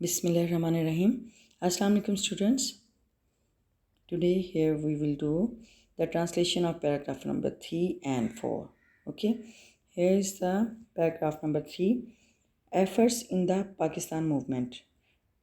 Bismillahirrahmanirrahim. Assalamu alaikum students. Today here we will do the translation of paragraph number 3 and 4. Okay. Here is the paragraph number 3. Efforts in the Pakistan movement.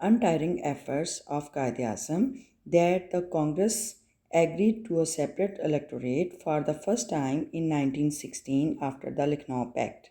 untiring efforts of Quaid-e-Azam that the Congress agreed to a separate electorate for the first time in 1916 after the Lucknow Pact.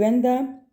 when the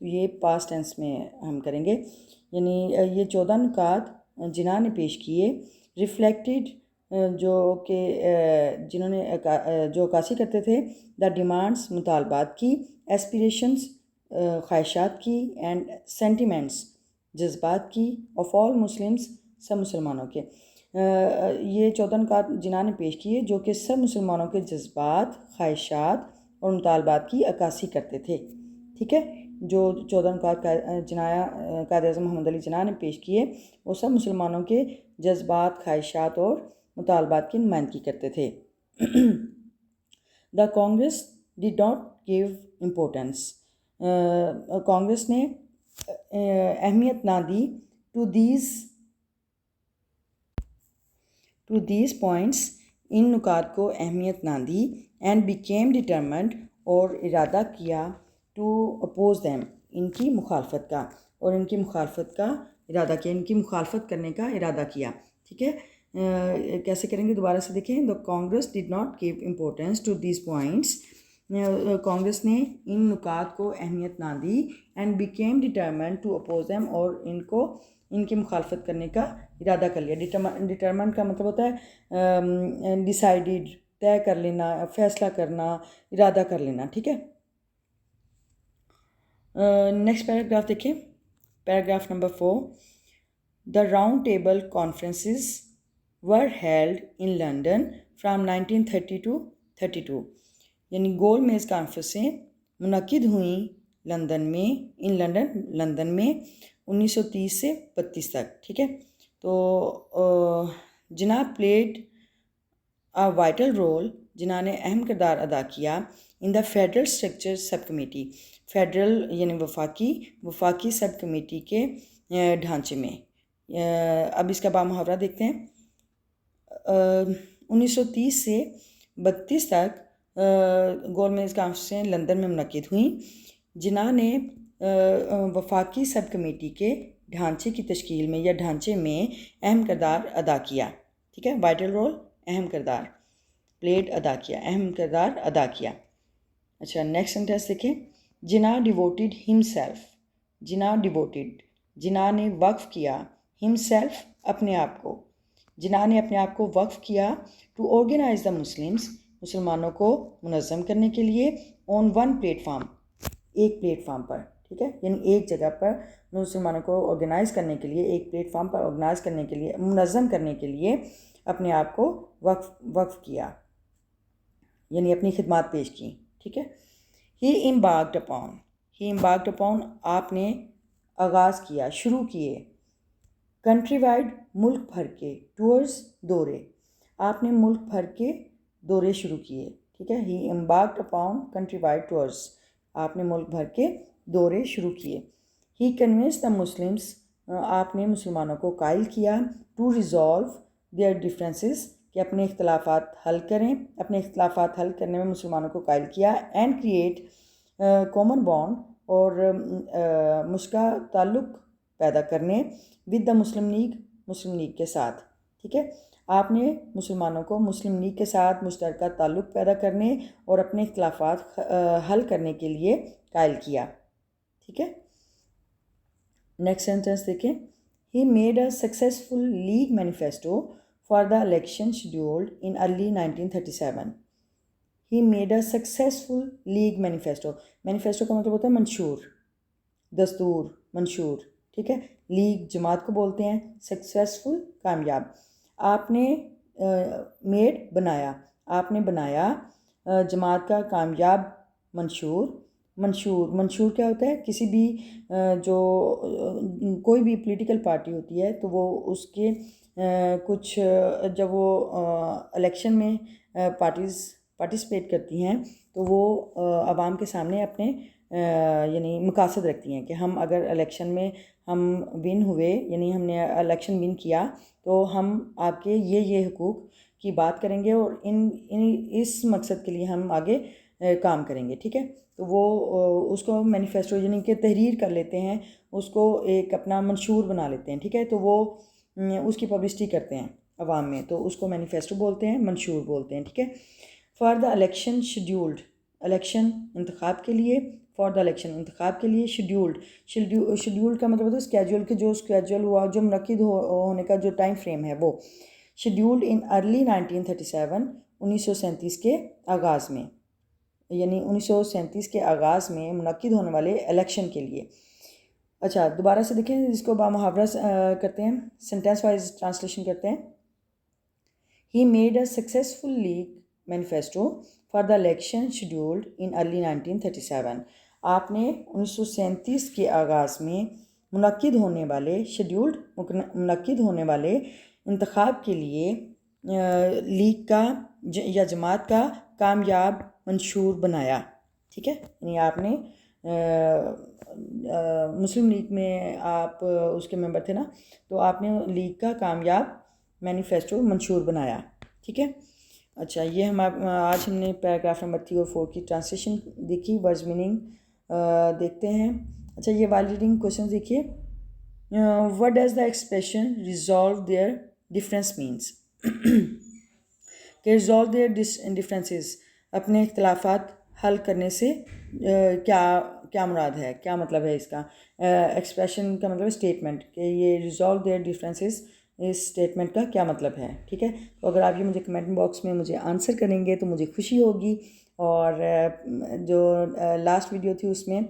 تو یہ past tense میں ہم کریں گے. یعنی یہ 14 نکات جناح نے پیش کیے ریفلیکٹڈ جو کہ جنہوں نے جو عکاسی کرتے تھے دا ڈیمانڈس مطالبات کی، ایسپیریشنس خواہشات کی، اینڈ سینٹیمنٹس جذبات کی، آف آل مسلمس سب مسلمانوں کے. یہ 14 نکات جناح نے پیش کیے جو کہ سب مسلمانوں کے جذبات، خواہشات اور مطالبات کی عکاسی کرتے تھے. ٹھیک ہے، جو 14 نکات قائد اعظم محمد علی جناح نے پیش کیے وہ سب مسلمانوں کے جذبات، خواہشات اور مطالبات کی نمائندگی کرتے تھے. The Congress did not give importance, Congress نے اہمیت نہ دی ٹو دیز پوائنٹس، ان نکات کو اہمیت نہ دی، اینڈ بیکیم ڈٹرمنڈ اور ارادہ کیا ٹو اپوز دیم، ان کی مخالفت کا، اور ان کی مخالفت کا ارادہ کیا، ان کی مخالفت کرنے کا ارادہ کیا. ٹھیک ہے، کیسے کریں گے دوبارہ سے دیکھیں. The Congress did not give importance to these points, Congress نے ان نکات کو اہمیت نہ دی، and became determined to oppose them, اور ان کی مخالفت کرنے کا ارادہ کر لیا. ڈٹرمنڈ کا مطلب ہوتا ہے ڈیسائیڈڈ، طے کر لینا، فیصلہ کرنا، ارادہ کر لینا. ٹھیک ہے، نیکسٹ پیراگراف دیکھیں. Paragraph number 4. The round table conferences were held in London from 1930 to 32، یعنی گول میز کانفرنسیں منعقد ہوئیں لندن میں 1930 سے 32 تک. ٹھیک ہے، تو Jinnah played a vital role، Jinnah نے اہم کردار ادا کیا in the federal structure subcommittee, federal یعنی وفاقی سب کمیٹی کے ڈھانچے میں. اب اس کا بامحاورہ دیکھتے ہیں. 1930 سے 32 تک گول میز کانفرنسیں لندن میں منعقد ہوئیں. جناح نے وفاقی سب کمیٹی کے ڈھانچے کی تشکیل میں یا ڈھانچے میں اہم کردار ادا کیا. ٹھیک ہے، وائٹل رول، اہم کردار، پلیڈ ادا کیا، اہم کردار ادا کیا. اچھا، نیکسٹ سینٹینس دیکھیں. جناح ڈیووٹیڈ ہمسیلف، جناح نے وقف کیا ہمسیلف، اپنے آپ کو، جناح نے اپنے آپ کو وقف کیا ٹو آرگنائز دا مسلمس، مسلمانوں کو منظم کرنے کے لیے، آن ون پلیٹ فارم، ایک پلیٹ فارم پر. ٹھیک ہے، یعنی ایک جگہ پر مسلمانوں کو آرگنائز کرنے کے لیے، ایک پلیٹ فارم پر آرگنائز کرنے کے لیے، منظم کرنے کے لیے اپنے آپ کو وقف کیا، یعنی اپنی خدمات پیش کی. ٹھیک ہے. ہی امبارکڈ اپون، آپ نے آغاز کیا، شروع کیے. کنٹری وائڈ، ملک بھر کے، ٹورز، دورے، آپ نے ملک بھر کے دورے شروع کیے. ٹھیک ہے، ہی امبارکڈ اپون کنٹری وائڈ ٹورز، آپ نے ملک بھر کے دورے شروع کیے. ہی کنونس دا مسلمس، آپ نے مسلمانوں کو قائل کیا ٹو ریزالو دیئر ڈفرینسز، کہ اپنے اختلافات حل کریں، اپنے اختلافات حل کرنے میں مسلمانوں کو قائل کیا. اینڈ کریٹ کامن بانڈ، اور مشترکہ تعلق پیدا کرنے، ود دا مسلم لیگ کے ساتھ. ٹھیک ہے، آپ نے مسلمانوں کو مسلم لیگ کے ساتھ مشترکہ تعلق پیدا کرنے اور اپنے اختلافات حل کرنے کے لیے قائل کیا. ٹھیک ہے، نیکسٹ سینٹینس دیکھیں. He made a successful league manifesto for the election scheduled in early 1937. He made a successful league manifesto کا مطلب ہوتا ہے منشور، دستور، منشور. ٹھیک ہے، لیگ جماعت کو بولتے ہیں، سکسیزفل کامیاب. آپ نے آپ نے بنایا جماعت کا کامیاب منشور کیا ہوتا ہے؟ کسی بھی کوئی بھی پولیٹیکل پارٹی ہوتی ہے تو وہ اس کے کچھ جب وہ الیکشن میں پارٹیسپیٹ کرتی ہیں تو وہ عوام کے سامنے اپنے یعنی مقاصد رکھتی ہیں کہ ہم اگر الیکشن میں ہم ون ہوئے، یعنی ہم نے الیکشن ون کیا تو ہم آپ کے یہ حقوق کی بات کریں گے اور اس مقصد کے لیے ہم آگے کام کریں گے. ٹھیک ہے، تو وہ اس کو مینیفیسٹو یعنی کہ تحریر کر لیتے ہیں، اس کو ایک اپنا منشور بنا لیتے ہیں. ٹھیک ہے، تو وہ اس کی پبلسٹی کرتے ہیں عوام میں، تو اس کو مینیفیسٹو بولتے ہیں، منشور بولتے ہیں. ٹھیک ہے. For the election scheduled, election انتخاب کے لیے. فار دا الیکشن انتخاب کے لیے. شیڈیولڈ کا مطلب ہوتا ہے اسکیجول کے جو اسکیجول ہوا جو منعقد ہونے کا جو ٹائم فریم ہے وہ. شیڈیولڈ ان ارلی 1937 1937 کے آغاز میں یعنی 1937 کے آغاز میں منعقد ہونے والے الیکشن کے لیے. اچھا دوبارہ سے دیکھیں جس کو بامحاورہ کرتے ہیں سینٹینس وائز ٹرانسلیشن کرتے ہیں. He made a successful league manifesto for the election scheduled in early 1937. آپ نے 1937 کے آغاز میں منعقد ہونے والے منعقد ہونے والے انتخاب کے لیے لیگ کا یا جماعت کا کامیاب منشور بنایا. ٹھیک ہے، یعنی آپ نے مسلم لیگ میں آپ اس کے ممبر تھے نا، تو آپ نے لیگ کا کامیاب مینیفیسٹو منشور بنایا. ٹھیک ہے. اچھا یہ آج ہم نے پیراگراف نمبر 3 اور 4 کی ٹرانسلیشن دیکھی. ورڈز میننگ دیکھتے ہیں. اچھا یہ ویلیڈنگ کوشچن دیکھیے. What does the expression resolve their difference means کہ ریزالو دیئر ڈفرینسز اپنے اختلافات حل کرنے سے کیا مراد ہے، کیا مطلب ہے اس کا. ایکسپریشن کا مطلب اسٹیٹمنٹ کہ یہ ریزالو دیئر ڈفرینسز اس اسٹیٹمنٹ کا کیا مطلب ہے. ٹھیک ہے، تو اگر آپ یہ مجھے کمنٹ باکس میں مجھے آنسر کریں گے تو مجھے خوشی ہوگی. اور جو لاسٹ ویڈیو تھی اس میں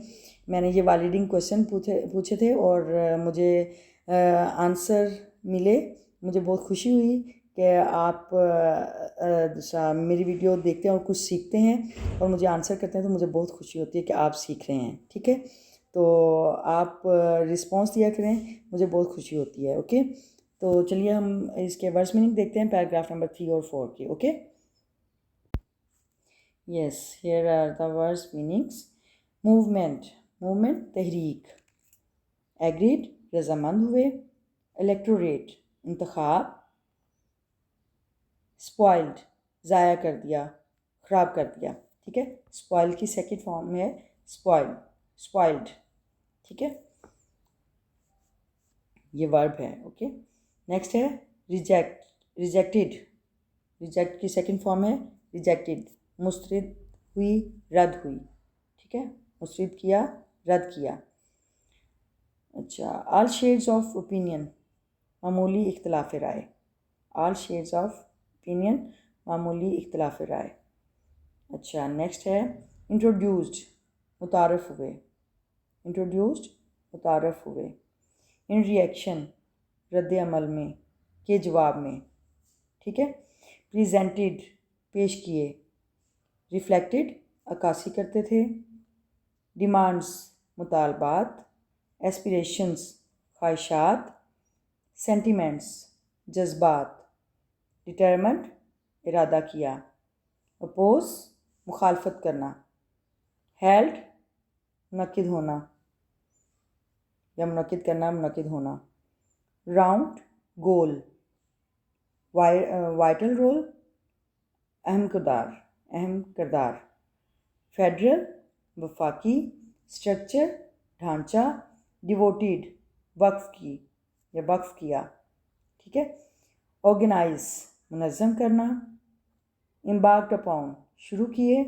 نے یہ ویلیڈنگ کویشچن پوچھے تھے اور مجھے آنسر ملے. مجھے بہت خوشی ہوئی کہ آپ میری ویڈیو دیکھتے ہیں اور کچھ سیکھتے ہیں اور مجھے آنسر کرتے ہیں، تو مجھے بہت خوشی ہوتی ہے کہ آپ سیکھ رہے ہیں. ٹھیک ہے، تو آپ رسپانس دیا کریں، مجھے بہت خوشی ہوتی ہے. اوکے، تو چلیے ہم اس کے ورڈز میننگ دیکھتے ہیں پیراگراف نمبر 3 اور 4 کے. Okay, yes here are the words meanings. Movement تحریک. ایگریڈ رضامند ہوئے. الیکٹوریٹ انتخاب. اسپوائلڈ ضائع کر دیا، خراب کر دیا. ٹھیک ہے، اسپوائل کی سیکنڈ فارم ہے اسپوائلڈ. ٹھیک ہے، یہ ورب ہے. اوکے، نیکسٹ ہے ریجیکٹڈ. ریجیکٹ کی سیکنڈ فارم ہے ریجیکٹڈ. مسترد ہوئی، رد ہوئی. ٹھیک ہے، مسترد کیا، رد کیا. اچھا آل شیڈز آف اوپینین معمولی اختلاف رائے. آل شیڈز آف اوپینین معمولی اختلاف رائے. اچھا نیکسٹ ہے انٹروڈیوسڈ متعارف ہوئے. انٹروڈیوسڈ متعارف ہوئے. ان ریئیکشن رد عمل میں، کے جواب میں. ٹھیک ہے، پریزنٹڈ پیش کیے. ریفلیکٹڈ عکاسی کرتے تھے. ڈیمانڈس مطالبات. ایسپریشنس خواہشات. سینٹیمنٹس جذبات. ڈٹرمنٹ ارادہ کیا. اپوز مخالفت کرنا. ہیلڈ منعقد ہونا یا منعقد کرنا، منعقد ہونا. راؤنڈ گول. وائٹل رول اہم کردار. فیڈرل وفاقی. اسٹرکچر ڈھانچہ. ڈیووٹیڈ وقف کی یا وقف کیا. ٹھیک ہے، آرگنائز منظم کرنا. امبارکڈ اپون شروع کیے.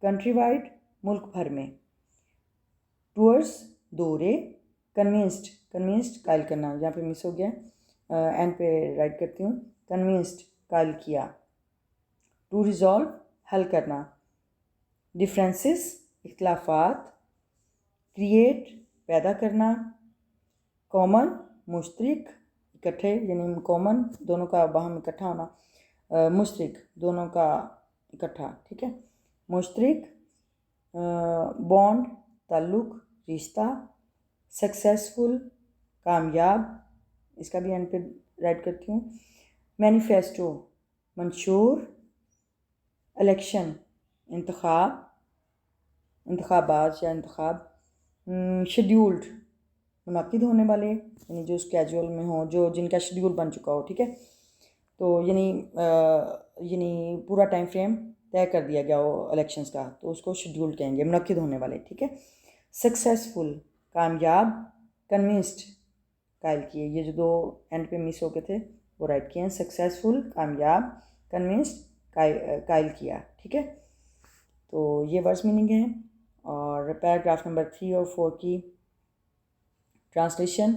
کنٹری وائڈ ملک بھر میں. ٹورز دورے. کنوینسڈ قائل کرنا، یہاں پہ مس ہو گیا، اینڈ پہ رائٹ کرتی ہوں. کنوینسڈ قائل کیا. ٹو ریزالو حل کرنا. ڈفرینسز اختلافات. کریٹ پیدا کرنا. کامن مشترک اکٹھے یعنی کامن دونوں کا باہم اکٹھا ہونا. مشترک دونوں کا اکٹھا. ٹھیک ہے، مشترک. بانڈ تعلق رشتہ. سکسیزفل کامیاب، اس کا بھی اینڈ پہ رائٹ کرتی ہوں. مینیفیسٹو منشور. الیکشن انتخابات یا انتخاب. شیڈیولڈ منعقد ہونے والے یعنی جو اسکیجول میں ہوں، جن کا شیڈیول بن چکا ہو. ٹھیک ہے، تو یعنی پورا ٹائم فریم طے کر دیا گیا ہو الیکشنز کا، تو اس کو شیڈیول کہیں گے، منعقد ہونے والے. ٹھیک ہے، سکسیزفل کامیاب. کنوینسڈ قائل کیے. یہ جو دو اینڈ پہ مس ہو گئے تھے وہ رائٹ کیے ہیں. سکسیزفل کامیاب. کنوینسڈ قائل کیا. ٹھیک ہے، تو یہ ورڈز میننگ ہیں. اور پیراگراف نمبر 3 اور 4 کی ٹرانسلیشن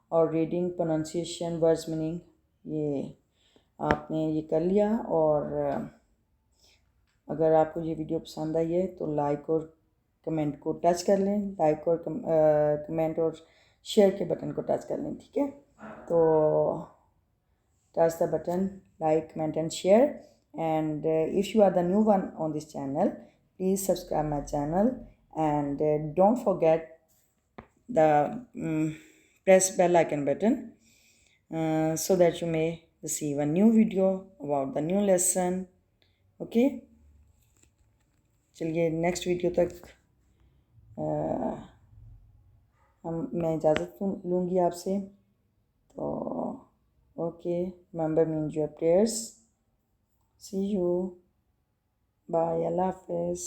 اور ریڈنگ، پروننسیشن، ورڈز میننگ، یہ آپ نے یہ کر لیا. اور اگر آپ کو یہ ویڈیو پسند آئی ہے تو لائک اور کمنٹ کو ٹچ کر لیں، لائک اور کمنٹ اور شیئر کے بٹن کو ٹچ کر لیں. ٹھیک ہے، تو touch the button like, comment and share. And if you are the new one on this channel, please subscribe my channel. And don't forget the press bell icon button so that you may receive a new video about the new lesson. Okay, چلیے next video تک میں اجازت لوں گی آپ سے. تو okay, remember me in your prayers. See you. Bye. Allah Hafiz.